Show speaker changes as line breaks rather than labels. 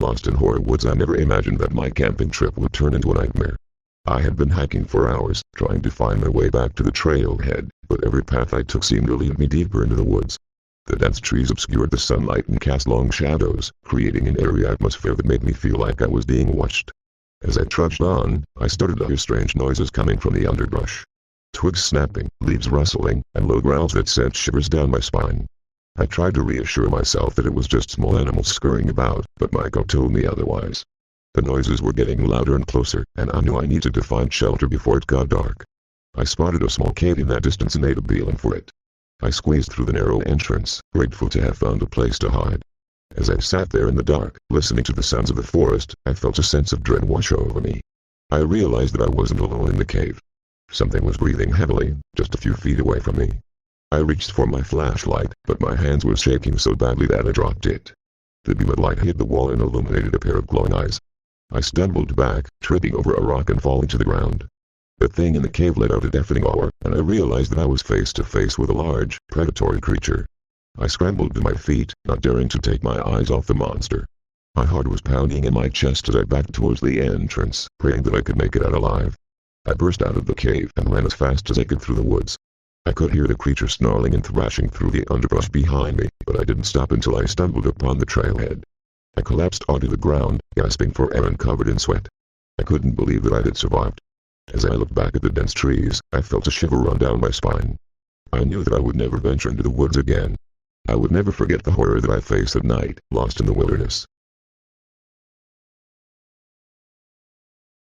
Lost in Horror Woods. I never imagined that my camping trip would turn into a nightmare. I had been hiking for hours, trying to find my way back to the trailhead, but every path I took seemed to lead me deeper into the woods. The dense trees obscured the sunlight and cast long shadows, creating an eerie atmosphere that made me feel like I was being watched. As I trudged on, I started to hear strange noises coming from the underbrush. Twigs snapping, leaves rustling, and low growls that sent shivers down my spine. I tried to reassure myself that it was just small animals scurrying about, but my gut told me otherwise. The noises were getting louder and closer, and I knew I needed to find shelter before it got dark. I spotted a small cave in that distance and made a beeline for it. I squeezed through the narrow entrance, grateful to have found a place to hide. As I sat there in the dark, listening to the sounds of the forest, I felt a sense of dread wash over me. I realized that I wasn't alone in the cave. Something was breathing heavily, just a few feet away from me. I reached for my flashlight, but my hands were shaking so badly that I dropped it. The beam of light hit the wall and illuminated a pair of glowing eyes. I stumbled back, tripping over a rock and falling to the ground. The thing in the cave let out a deafening roar, and I realized that I was face to face with a large, predatory creature. I scrambled to my feet, not daring to take my eyes off the monster. My heart was pounding in my chest as I backed towards the entrance, praying that I could make it out alive. I burst out of the cave and ran as fast as I could through the woods. I could hear the creature snarling and thrashing through the underbrush behind me, but I didn't stop until I stumbled upon the trailhead. I collapsed onto the ground, gasping for air and covered in sweat. I couldn't believe that I had survived. As I looked back at the dense trees, I felt a shiver run down my spine. I knew that I would never venture into the woods again. I would never forget the horror that I faced at night, lost in the wilderness.